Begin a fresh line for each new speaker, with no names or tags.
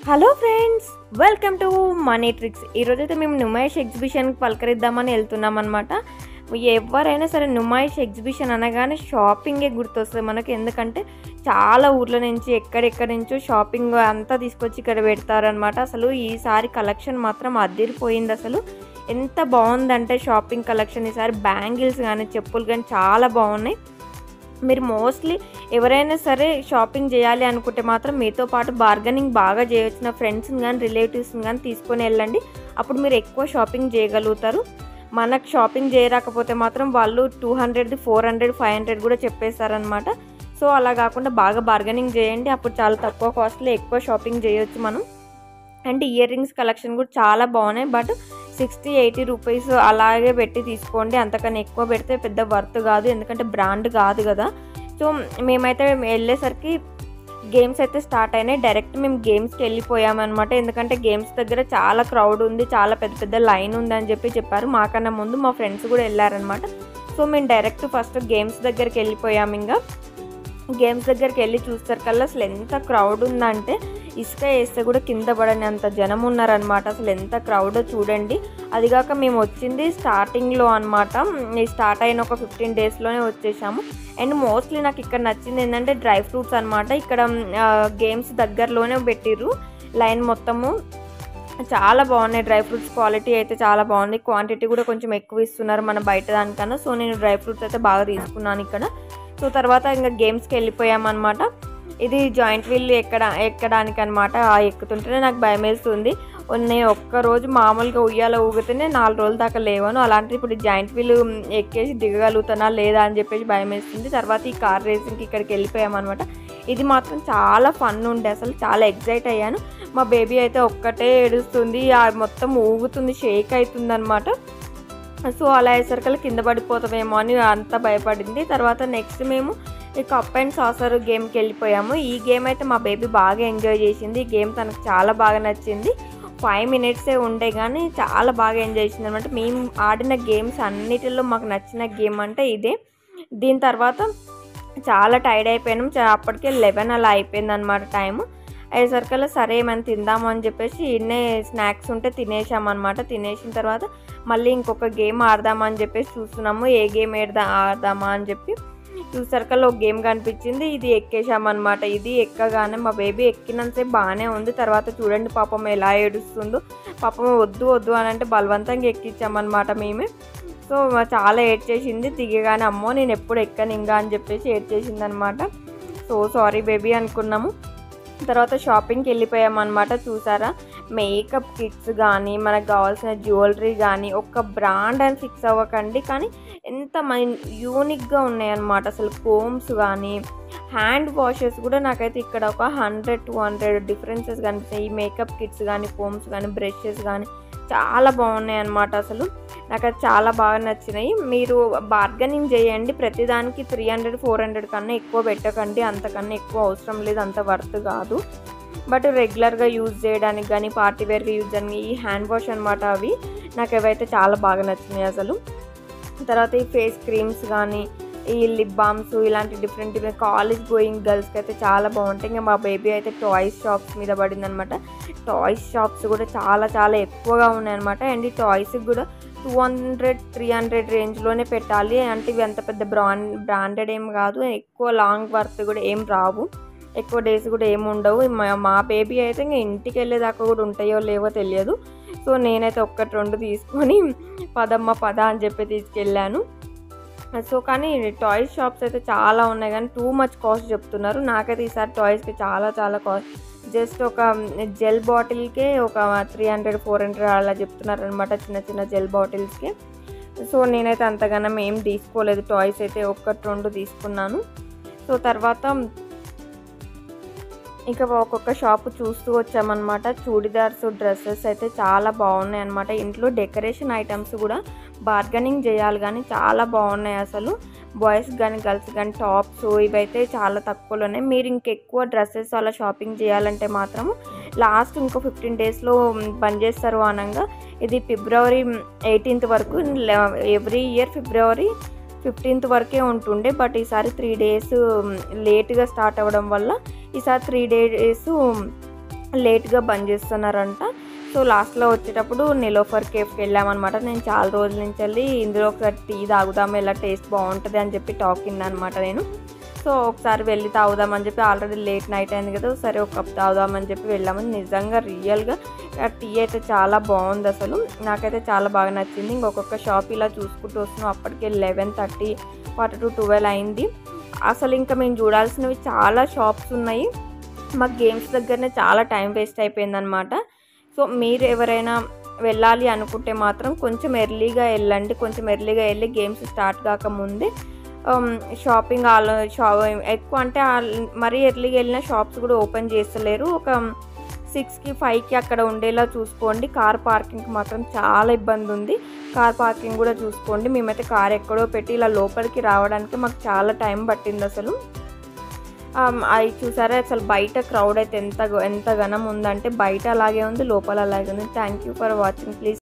Hello friends, welcome to money tricks. ఈరోజైతే మేము నుమాయిష్ ఎగ్జిబిషన్కి పలకరిద్దామని వెళ్తున్నాం అనమాట. ఎవరైనా సరే నుమాయిష్ ఎగ్జిబిషన్ అనగానే షాపింగే గుర్తొస్తుంది మనకు. ఎందుకంటే చాలా ఊర్ల నుంచి ఎక్కడెక్కడి నుంచో షాపింగ్ అంతా తీసుకొచ్చి ఇక్కడ పెడతారనమాట. అసలు ఈసారి కలెక్షన్ మాత్రం అదిరిపోయింది. అసలు ఎంత బాగుందంటే షాపింగ్ కలెక్షన్ ఈసారి బ్యాంగిల్స్ కానీ చెప్పులు కానీ చాలా బాగున్నాయి. మీరు మోస్ట్లీ ఎవరైనా సరే షాపింగ్ చేయాలి అనుకుంటే మాత్రం మీతో పాటు బార్గెనింగ్ బాగా చేయొచ్చిన ఫ్రెండ్స్ని కానీ రిలేటివ్స్ని కానీ తీసుకొని వెళ్ళండి. అప్పుడు మీరు ఎక్కువ షాపింగ్ చేయగలుగుతారు. మనకు షాపింగ్ చేయరాకపోతే మాత్రం వాళ్ళు 200, 400, 500 కూడా చెప్పేస్తారనమాట. సో అలా కాకుండా బాగా బార్గెనింగ్ చేయండి. అప్పుడు చాలా తక్కువ కాస్ట్లో ఎక్కువ షాపింగ్ చేయొచ్చు మనం. అండ్ ఇయర్ రింగ్స్ కలెక్షన్ కూడా చాలా బాగున్నాయి. బట్ 60-80 రూపీస్ అలాగే పెట్టి తీసుకోండి. అంతకన్నా ఎక్కువ పెడితే పెద్ద వర్త్ కాదు, ఎందుకంటే బ్రాండ్ కాదు కదా. సో మేమైతే వెళ్ళేసరికి గేమ్స్ అయితే స్టార్ట్ అయినాయి. డైరెక్ట్ మేము గేమ్స్కి వెళ్ళిపోయామన్నమాట. ఎందుకంటే గేమ్స్ దగ్గర చాలా క్రౌడ్ ఉంది, చాలా పెద్ద పెద్ద లైన్ ఉంది అని చెప్పారు. మాకన్నా ముందు మా ఫ్రెండ్స్ కూడా వెళ్ళారనమాట. సో మేము డైరెక్ట్ ఫస్ట్ గేమ్స్ దగ్గరికి వెళ్ళిపోయాము. ఇంకా గేమ్స్ దగ్గరికి వెళ్ళి చూస్తారు అసలు ఎంత క్రౌడ్ ఉందంటే ఇసుక వేస్తే కూడా కింద పడని అంత జనం ఉన్నారనమాట. అసలు ఎంత క్రౌడ్ చూడండి. అదిగాక మేము వచ్చింది స్టార్టింగ్లో అనమాట. స్టార్ట్ అయిన ఒక 15 డేస్లోనే వచ్చేసాము. అండ్ మోస్ట్లీ నాకు ఇక్కడ నచ్చింది ఏంటంటే డ్రై ఫ్రూట్స్ అనమాట. ఇక్కడ గేమ్స్ దగ్గరలోనే పెట్టిర్రు లైన్ మొత్తము. చాలా బాగున్నాయి డ్రై ఫ్రూట్స్. క్వాలిటీ అయితే చాలా బాగుంది. క్వాంటిటీ కూడా కొంచెం ఎక్కువ ఇస్తున్నారు మన బయట దానికన్నా. సో నేను డ్రై ఫ్రూట్స్ అయితే బాగా తీసుకున్నాను ఇక్కడ. సో తర్వాత ఇంకా గేమ్స్కి వెళ్ళిపోయామన్నమాట. ఇది జాయింట్ వీల్ ఎక్కడానికి అనమాట. ఎక్కుతుంటేనే నాకు భయం వేస్తుంది. నేను ఒక్కరోజు మామూలుగా ఉయ్యాల ఊగితేనే 4 రోజుల దాకా లేవాను. అలాంటి ఇప్పుడు జాయింట్ వీల్ ఎక్కేసి దిగగలుగుతానా లేదా అని చెప్పేసి భయం వేస్తుంది. తర్వాత ఈ కార్ రేసింగ్కి ఇక్కడికి వెళ్ళిపోయామన్నమాట. ఇది మాత్రం చాలా ఫన్ ఉండే, అసలు చాలా ఎగ్జైట్ అయ్యాను. మా బేబీ అయితే ఒక్కటే ఏడుస్తుంది, మొత్తం ఊగుతుంది, షేక్ అవుతుంది అనమాట. సో అలా అయ్యేసరికి కింద పడిపోతామేమో అని అంత భయపడింది. తర్వాత నెక్స్ట్ మేము ఈ కప్ అండ్ సాసర్ గేమ్కి వెళ్ళిపోయాము. ఈ గేమ్ అయితే మా బేబీ బాగా ఎంజాయ్ చేసింది. ఈ గేమ్ తనకు చాలా బాగా నచ్చింది. 5 మినిట్సే ఉండే కానీ చాలా బాగా ఎంజాయ్ చేసింది అనమాట. మేము ఆడిన గేమ్స్ అన్నిటిలో మాకు నచ్చిన గేమ్ అంటే ఇదే. దీని తర్వాత చాలా టైర్డ్ అయిపోయినాం. అప్పటికే 11 అలా అయిపోయింది అనమాట టైము. అయ్యేసరికల్లా సరే ఏమైనా తిందాము అని చెప్పేసి ఇన్నే స్నాక్స్ ఉంటే తినేసామన్నమాట. తినేసిన తర్వాత మళ్ళీ ఇంకొక గేమ్ ఆడదామని చెప్పేసి చూస్తున్నాము. ఏ గేమ్ ఆడదామా అని చెప్పి చూసరికల్లా ఒక గేమ్ కనిపించింది. ఇది ఎక్కేసామన్నమాట. ఇది ఎక్కగానే మా బేబీ ఎక్కినంతసేపు బాగానే ఉంది. తర్వాత చూడండి పాపం ఎలా ఏడుస్తుందో. పాపం వద్దు వద్దు అని అంటే బలవంతంగా ఎక్కించామన్నమాట మేమే. సో చాలా ఏడ్చేసింది. దిగగానే అమ్మో నేను ఎప్పుడు ఎక్కను ఇంకా అని చెప్పేసి ఏడ్చేసింది అనమాట. సో సారీ బేబీ అనుకున్నాము. తర్వాత షాపింగ్కి వెళ్ళిపోయామన్నమాట. చూసారా, మేకప్ కిట్స్ కానీ మనకు కావాల్సిన జ్యువెలరీ కానీ ఒక్క బ్రాండ్ అని ఫిక్స్ అవ్వకండి, కానీ ఎంత యూనిక్గా ఉన్నాయన్నమాట. అసలు కోమ్స్ కానీ హ్యాండ్ వాషెస్ కూడా నాకైతే ఇక్కడ ఒక 100-200 డిఫరెన్సెస్ కనిపిస్తాయి. ఈ మేకప్ కిట్స్ కానీ కోమ్స్ కానీ బ్రషెస్ కానీ చాలా బాగున్నాయి అన్నమాట. అసలు నాకు అది చాలా బాగా నచ్చినాయి. మీరు బార్గెనింగ్ చేయండి. ప్రతిదానికి 300-400 కన్నా ఎక్కువ పెట్టకండి. అంతకన్నా ఎక్కువ అవసరం లేదు, అంత వర్త్ కాదు. బట్ రెగ్యులర్గా యూజ్ చేయడానికి కానీ పార్టీ వేర్గా యూజ్ చేయడానికి ఈ హ్యాండ్ వాష్ అనమాట అవి నాకు అవైతే చాలా బాగా నచ్చినాయి అసలు. తర్వాత ఈ ఫేస్ క్రీమ్స్ కానీ ఈ లిప్ బామ్స్ ఇలాంటి డిఫరెంట్ కాలేజ్ గోయింగ్ గర్ల్స్కి అయితే చాలా బాగుంటాయి. ఇంకా మా బేబీ అయితే టాయ్స్ షాప్స్ మీద పడింది అనమాట. టాయ్స్ షాప్స్ కూడా చాలా చాలా ఎక్కువగా ఉన్నాయన్నమాట. అండ్ ఈ టాయ్స్కి కూడా 200-300 రేంజ్లోనే పెట్టాలి. అంటే ఇవి అంత పెద్ద బ్రాండెడ్ ఏం కాదు. ఎక్కువ లాంగ్ వర్త్ కూడా ఏం రావు, ఎక్కువ డేస్ కూడా ఏమి ఉండవు. మా బేబీ అయితే ఇంకా ఇంటికి వెళ్ళేదాకా కూడా ఉంటాయో లేవో తెలియదు. సో నేనైతే 1-2 తీసుకొని పదమ్మ పద అని చెప్పి తీసుకెళ్ళాను. సో కానీ టాయ్స్ షాప్స్ అయితే చాలా ఉన్నాయి కానీ టూ మచ్ కాస్ట్ చెప్తున్నారు. నాకైతే ఈసారి టాయ్స్కి చాలా చాలా కాస్ట్. జస్ట్ ఒక జెల్ బాటిల్కే ఒక 300-400 అలా చెప్తున్నారు అనమాట, చిన్న చిన్న జెల్ బాటిల్స్కి. సో నేనైతే అంతగానం ఏం తీసుకోలేదు. టాయ్స్ అయితే 1-2 తీసుకున్నాను. సో తర్వాత ఇంకా ఒక్కొక్క షాపు చూస్తూ వచ్చామన్నమాట. చూడిదార్స్ డ్రెస్సెస్ అయితే చాలా బాగున్నాయి అన్నమాట. ఇంట్లో డెకరేషన్ ఐటమ్స్ కూడా బార్గెనింగ్ చేయాలి కానీ చాలా బాగున్నాయి అసలు. బాయ్స్ కానీ గర్ల్స్ కానీ టాప్స్ ఇవైతే చాలా తక్కువలోనే. మీరు ఇంకెక్కువ డ్రెస్సెస్ అలా షాపింగ్ చేయాలంటే మాత్రం లాస్ట్ ఇంకో 15 డేస్లో బంద్ చేస్తారు అనగా. ఇది ఫిబ్రవరి 18th వరకు. ఎవ్రీ ఇయర్ ఫిబ్రవరి 15th వరకే ఉంటుండే. బట్ ఈసారి 3 డేస్ లేట్గా స్టార్ట్ అవ్వడం వల్ల ఈసారి 3 డేస్ లేట్గా బంద్ చేస్తున్నారంట. సో లాస్ట్లో వచ్చేటప్పుడు నిలోఫర్ కేఫ్కి వెళ్ళామన్నమాట. నేను చాలా రోజుల నుంచి వెళ్ళి ఇందులో ఒక టీ తాగుదాము, ఎలా టేస్ట్ బాగుంటుంది అని చెప్పి టాక్ అనమాట నేను. సో ఒకసారి వెళ్ళి తాగుదామని చెప్పి, ఆల్రెడీ లేట్ నైట్ అయింది కదా, సరే ఒక కప్ తాగుదామని చెప్పి వెళ్ళామని. నిజంగా రియల్గా ఆ టీ అయితే చాలా బాగుంది, అసలు నాకైతే చాలా బాగా నచ్చింది. ఇంకొక షాప్ ఇలా చూసుకుంటూ వస్తున్నాం, అప్పటికే 11:30 quarter to 12 అయింది. అసలు ఇంకా మేము చూడాల్సినవి చాలా షాప్స్ ఉన్నాయి. మాకు గేమ్స్ దగ్గరనే చాలా టైం వేస్ట్ అయిపోయిందనమాట. సో మీరు ఎవరైనా వెళ్ళాలి అనుకుంటే మాత్రం కొంచెం ఎర్లీగా వెళ్ళండి. కొంచెం ఎర్లీగా వెళ్ళి గేమ్స్ స్టార్ట్ కాకముందే షాపింగ్ ఎక్కువ అంటే మరీ ఎర్లీగా వెళ్ళిన షాప్స్ కూడా ఓపెన్ చేస్తలేరు. ఒక 6కి 5కి అక్కడ ఉండేలా చూసుకోండి. కార్ పార్కింగ్కి మాత్రం చాలా ఇబ్బంది ఉంది. కార్ పార్కింగ్ కూడా చూసుకోండి. మేమైతే కార్ ఎక్కడో పెట్టి ఇలా లోపలికి రావడానికి మాకు చాలా టైం పట్టింది అసలు. అవి చూసారా, అసలు బయట క్రౌడ్ అయితే ఎంత ఘనం ఉందంటే, బయట అలాగే ఉంది, లోపల అలాగే ఉంది. Thank you for watching. Please